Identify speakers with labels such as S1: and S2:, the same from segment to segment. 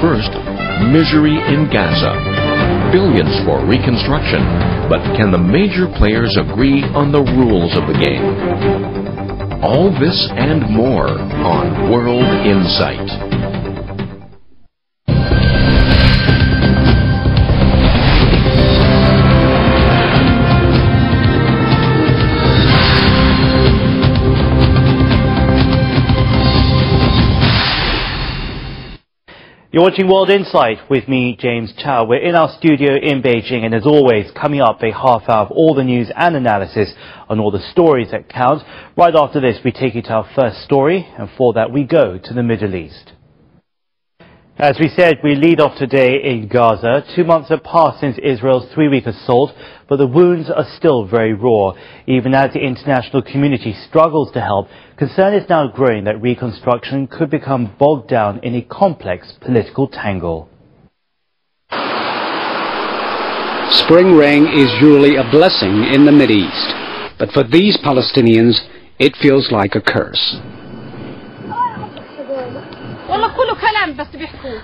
S1: First, misery in Gaza. Billions for reconstruction, but can the major players agree on the rules of the game? All this and more on World Insight.
S2: You're watching World Insight with me, James Chow. We're in our studio in Beijing, and as always, coming up a half hour of all the news and analysis on all the stories that count. Right after this, we take you to our first story, and for that we go to the Middle East. As we said, we lead off today in Gaza. 2 months have passed since Israel's 3-week assault, but the wounds are still very raw. Even as the international community struggles to help, concern is now growing that reconstruction could become bogged down in a complex political tangle.
S3: Spring rain is usually a blessing in the Mideast, but for these Palestinians, it feels like a curse.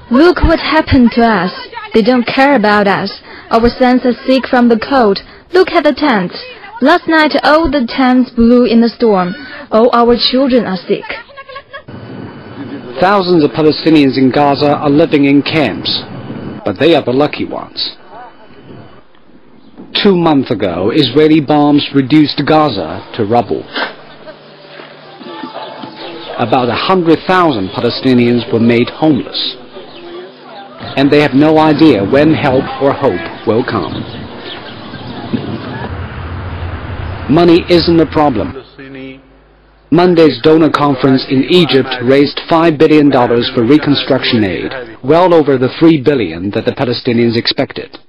S4: Look what happened to us. They don't care about us. Our sons are sick from the cold. Look at the tents. Last night all the tents blew in the storm. All our children are sick.
S3: Thousands of Palestinians in Gaza are living in camps, but they are the lucky ones. 2 months ago, Israeli bombs reduced Gaza to rubble. About 100,000 Palestinians were made homeless, and they have no idea when help or hope will come. Money isn't a problem. Monday's donor conference in Egypt raised $5 billion for reconstruction aid, well over the $3 billion that the Palestinians expected.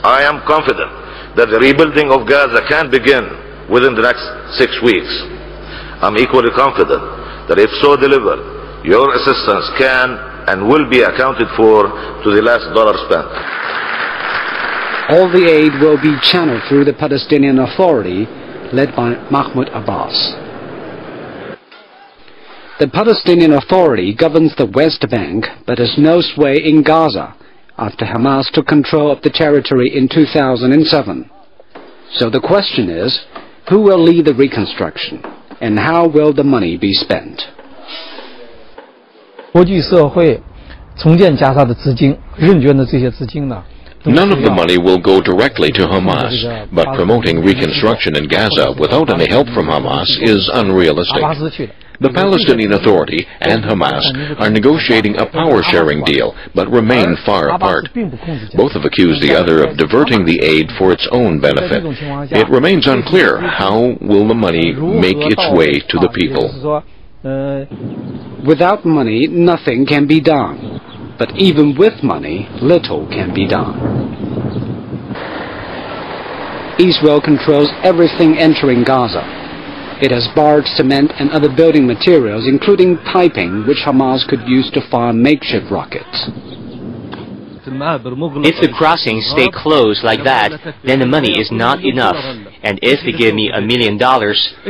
S5: I am confident that the rebuilding of Gaza can begin within the next 6 weeks. I'm equally confident that if so delivered, your assistance can and will be accounted for to the last dollar spent.
S3: All the aid will be channeled through the Palestinian Authority, led by Mahmoud Abbas. The Palestinian Authority governs the West Bank, but has no sway in Gaza after Hamas took control of the territory in 2007. So the question is, who will lead the reconstruction? And how will the money be spent?
S6: 国际社会重建加沙的资金，认捐的这些资金呢
S1: None of the money will go directly to Hamas, but promoting reconstruction in Gaza without any help from Hamas is unrealistic. The Palestinian Authority and Hamas are negotiating a power-sharing deal, but remain far apart. Both have accused the other of diverting the aid for its own benefit. It remains unclear how will the money make its way to the people.
S3: Without money, nothing can be done. But even with money, little can be done. Israel controls everything entering Gaza. It has barred cement and other building materials, including piping, which Hamas could use to fire makeshift rockets.
S7: If the crossings stay closed like that, then the money is not enough. And if they give me $1 million,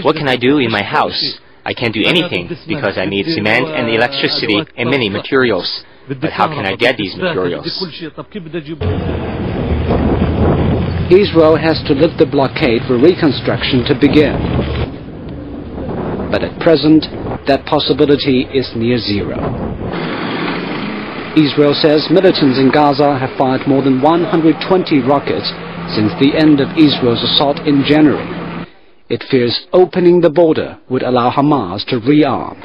S7: what can I do in my house? I can't do anything because I need cement and electricity and many materials. But how can I get these materials?
S3: Israel has to lift the blockade for reconstruction to begin. But at present, that possibility is near zero. Israel says militants in Gaza have fired more than 120 rockets since the end of Israel's assault in January. It fears opening the border would allow Hamas to rearm.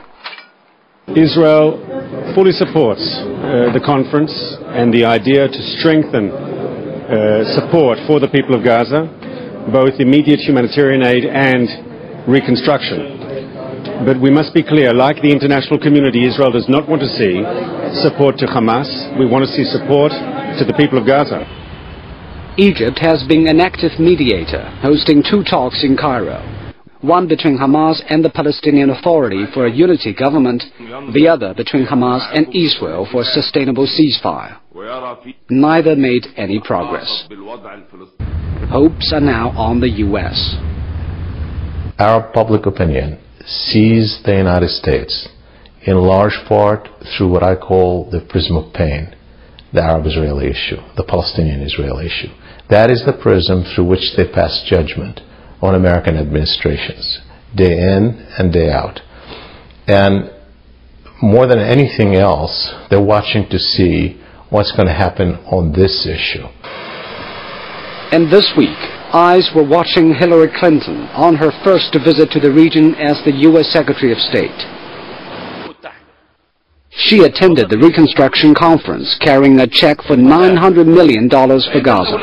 S8: Israel fully supports the conference and the idea to strengthen support for the people of Gaza, both immediate humanitarian aid and reconstruction. But we must be clear, like the international community, Israel does not want to see support to Hamas. We want to see support to the people of Gaza.
S3: Egypt has been an active mediator, hosting 2 talks in Cairo. One between Hamas and the Palestinian Authority for a unity government, the other between Hamas and Israel for a sustainable ceasefire. Neither made any progress. Hopes are now on the U.S.
S9: Arab public opinion sees the United States in large part through what I call the prism of pain, the Arab-Israeli issue, the Palestinian-Israeli issue. That is the prism through which they pass judgment on American administrations, day in and day out. And more than anything else, they're watching to see what's going to happen on this issue.
S3: And this week, eyes were watching Hillary Clinton on her first visit to the region as the U.S. Secretary of State. She attended the reconstruction conference carrying a check for $900 million for Gaza.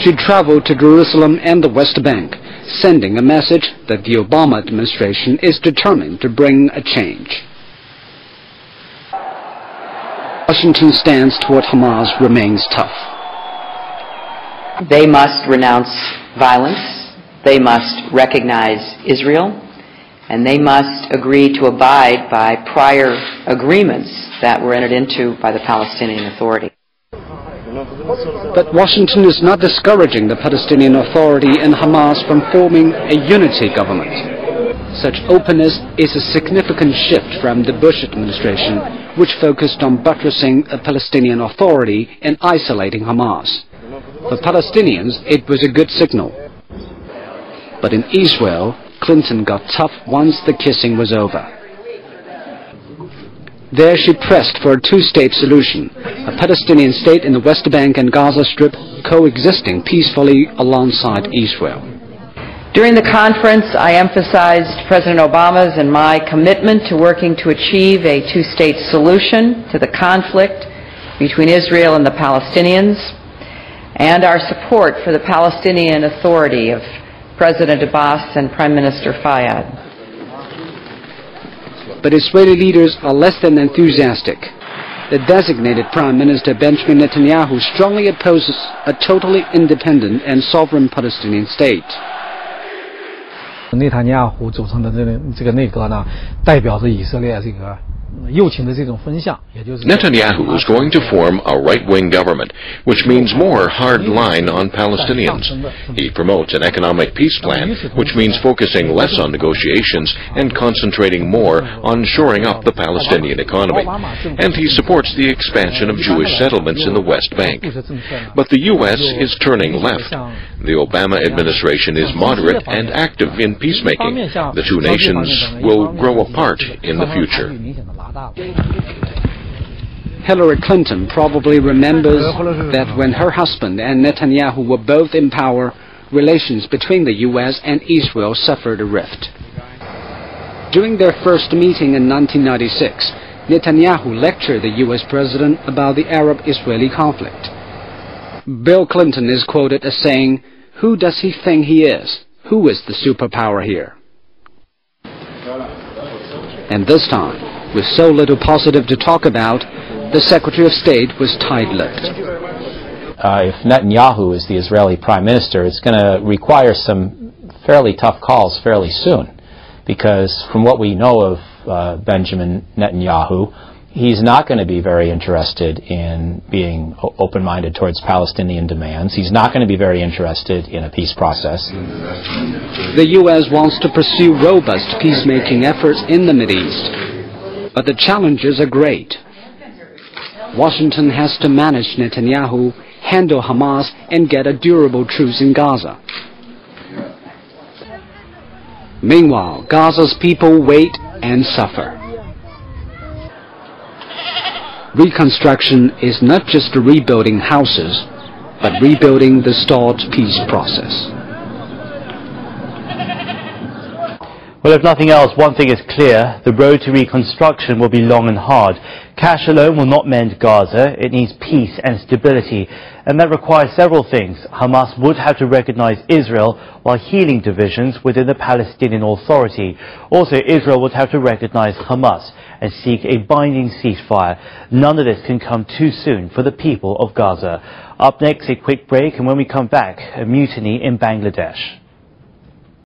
S3: She traveled to Jerusalem and the West Bank, sending a message that the Obama administration is determined to bring a change. Washington's stance toward Hamas remains tough.
S10: They must renounce violence, they must recognize Israel, and they must agree to abide by prior agreements that were entered into by the Palestinian Authority.
S3: But Washington is not discouraging the Palestinian Authority and Hamas from forming a unity government. Such openness is a significant shift from the Bush administration, which focused on buttressing a Palestinian Authority and isolating Hamas. For Palestinians, it was a good signal. But in Israel, Clinton got tough once the kissing was over. There she pressed for a two-state solution, a Palestinian state in the West Bank and Gaza Strip coexisting peacefully alongside Israel.
S10: During the conference, I emphasized President Obama's and my commitment to working to achieve a two-state solution to the conflict between Israel and the Palestinians, and our support for the Palestinian Authority of President Abbas and Prime Minister Fayyad.
S3: But Israeli leaders are less than enthusiastic. The designated Prime Minister Benjamin Netanyahu strongly opposes a totally independent and sovereign Palestinian state.
S6: 内塔尼亚胡组成的这个内阁呢，代表着以色列这个右倾的这种风向，也就是
S1: Netanyahu is going to form a right-wing government, which means more hard line on Palestinians. He promotes an economic peace plan, which means focusing less on negotiations and concentrating more on shoring up the Palestinian economy. And he supports the expansion of Jewish settlements in the West Bank. But the U.S. is turning left. The Obama administration is moderate and active in peacemaking. The two nations will grow apart in the future.
S3: Hillary Clinton probably remembers that when her husband and Netanyahu were both in power, relations between the U.S. and Israel suffered a rift. During their first meeting in 1996, Netanyahu lectured the U.S. president about the Arab-Israeli conflict. Bill Clinton is quoted as saying, "Who does he think he is? Who is the superpower here?" And this time, with so little positive to talk about, the Secretary of State was tight-lipped.
S11: If Netanyahu is the Israeli Prime Minister, it's going to require some fairly tough calls fairly soon, because from what we know of Benjamin Netanyahu, he's not going to be very interested in being open-minded towards Palestinian demands. He's not going to be very interested in a peace process.
S3: The U.S. wants to pursue robust peacemaking efforts in the Mideast, but the challenges are great. Washington has to manage Netanyahu, handle Hamas, and get a durable truce in Gaza. Meanwhile, Gaza's people wait and suffer. Reconstruction is not just rebuilding houses, but rebuilding the stalled peace process.
S2: Well, if nothing else, one thing is clear. The road to reconstruction will be long and hard. Cash alone will not mend Gaza. It needs peace and stability. And that requires several things. Hamas would have to recognize Israel while healing divisions within the Palestinian Authority. Also, Israel would have to recognize Hamas and seek a binding ceasefire. None of this can come too soon for the people of Gaza. Up next, a quick break, and when we come back, a mutiny in Bangladesh.